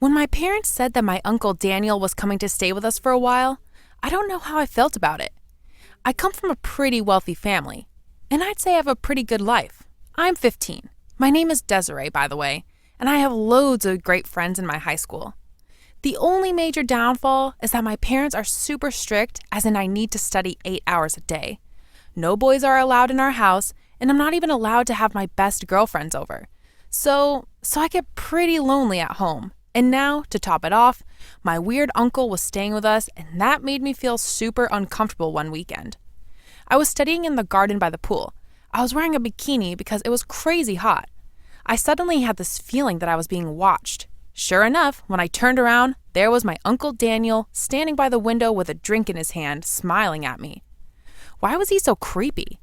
When my parents said that my Uncle Daniel was coming to stay with us for a while, I don't know how I felt about it. I come from a pretty wealthy family, and I'd say I have a pretty good life. I'm 15. My name is Desiree, by the way, and I have loads of great friends in my high school. The only major downfall is that my parents are super strict, as in I need to study 8 hours a day. No boys are allowed in our house, and I'm not even allowed to have my best girlfriends over. So I get pretty lonely at home. And now, to top it off, my weird uncle was staying with us, and that made me feel super uncomfortable one weekend. I was studying in the garden by the pool. I was wearing a bikini because it was crazy hot. I suddenly had this feeling that I was being watched. Sure enough, when I turned around, there was my Uncle Daniel standing by the window with a drink in his hand, smiling at me. Why was he so creepy?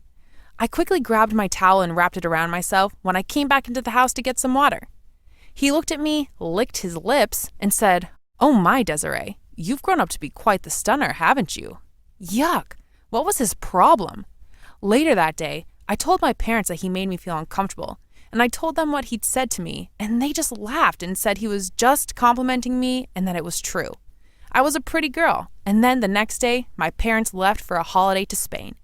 I quickly grabbed my towel and wrapped it around myself when I came back into the house to get some water. He looked at me, licked his lips, and said, "Oh my, Desiree, you've grown up to be quite the stunner, haven't you?" Yuck! What was his problem? Later that day, I told my parents that he made me feel uncomfortable, and I told them what he'd said to me, and they just laughed and said he was just complimenting me and that it was true. I was a pretty girl, and then the next day, my parents left for a holiday to Spain.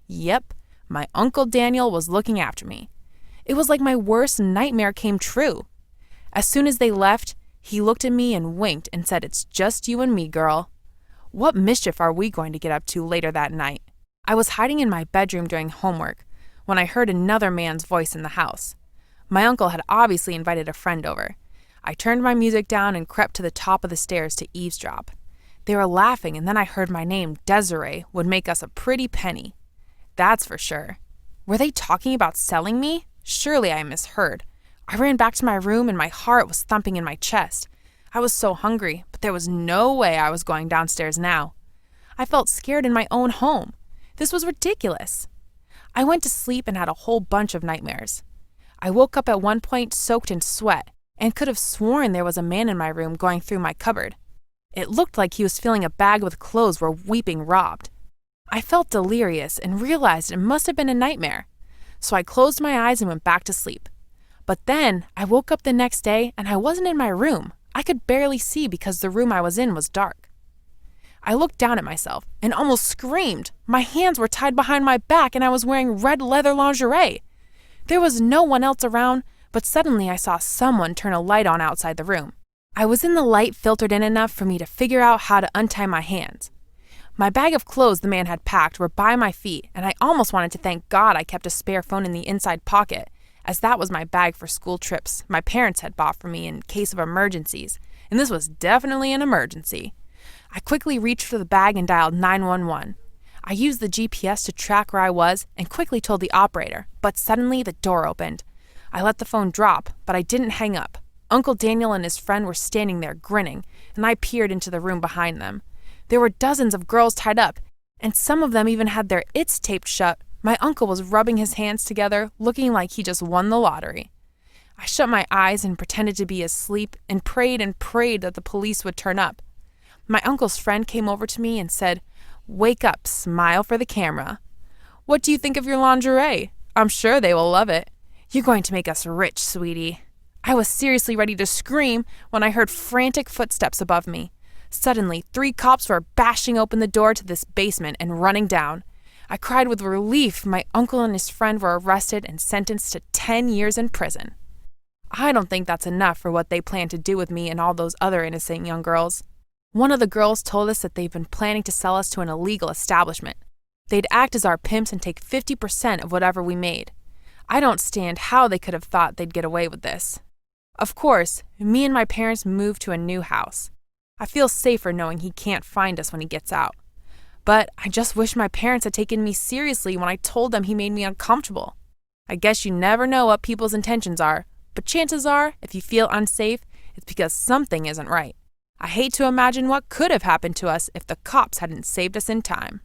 Yep, my Uncle Daniel was looking after me. It was like my worst nightmare came true. As soon as they left, he looked at me and winked and said, "It's just you and me, girl." What mischief are we going to get up to later that night? I was hiding in my bedroom doing homework when I heard another man's voice in the house. My uncle had obviously invited a friend over. I turned my music down and crept to the top of the stairs to eavesdrop. They were laughing, and then I heard my name, Desiree, would make us a pretty penny. That's for sure. Were they talking about selling me? Surely I misheard. I ran back to my room and my heart was thumping in my chest. I was so hungry, but there was no way I was going downstairs now. I felt scared in my own home. This was ridiculous. I went to sleep and had a whole bunch of nightmares. I woke up at one point soaked in sweat and could have sworn there was a man in my room going through my cupboard. It looked like he was filling a bag with clothes we're weeping robbed. I felt delirious and realized it must have been a nightmare. So I closed my eyes and went back to sleep. But then I woke up the next day and I wasn't in my room. I could barely see because the room I was in was dark. I looked down at myself and almost screamed. My hands were tied behind my back and I was wearing red leather lingerie. There was no one else around, but suddenly I saw someone turn a light on outside the room. I was in the light filtered in enough for me to figure out how to untie my hands. My bag of clothes the man had packed were by my feet, and I almost wanted to thank God I kept a spare phone in the inside pocket, as that was my bag for school trips my parents had bought for me in case of emergencies, and this was definitely an emergency. I quickly reached for the bag and dialed 911. I used the GPS to track where I was and quickly told the operator, but suddenly the door opened. I let the phone drop, but I didn't hang up. Uncle Daniel and his friend were standing there grinning, and I peered into the room behind them. There were dozens of girls tied up, and some of them even had their its taped shut. My uncle was rubbing his hands together, looking like he just won the lottery. I shut my eyes and pretended to be asleep and prayed that the police would turn up. My uncle's friend came over to me and said, "Wake up, smile for the camera." "What do you think of your lingerie? I'm sure they will love it. You're going to make us rich, sweetie." I was seriously ready to scream when I heard frantic footsteps above me. Suddenly, 3 cops were bashing open the door to this basement and running down. I cried with relief. My uncle and his friend were arrested and sentenced to 10 years in prison. I don't think that's enough for what they plan to do with me and all those other innocent young girls. One of the girls told us that they've been planning to sell us to an illegal establishment. They'd act as our pimps and take 50% of whatever we made. I don't stand how they could have thought they'd get away with this. Of course, me and my parents moved to a new house. I feel safer knowing he can't find us when he gets out. But I just wish my parents had taken me seriously when I told them he made me uncomfortable. I guess you never know what people's intentions are, but chances are, if you feel unsafe, it's because something isn't right. I hate to imagine what could have happened to us if the cops hadn't saved us in time.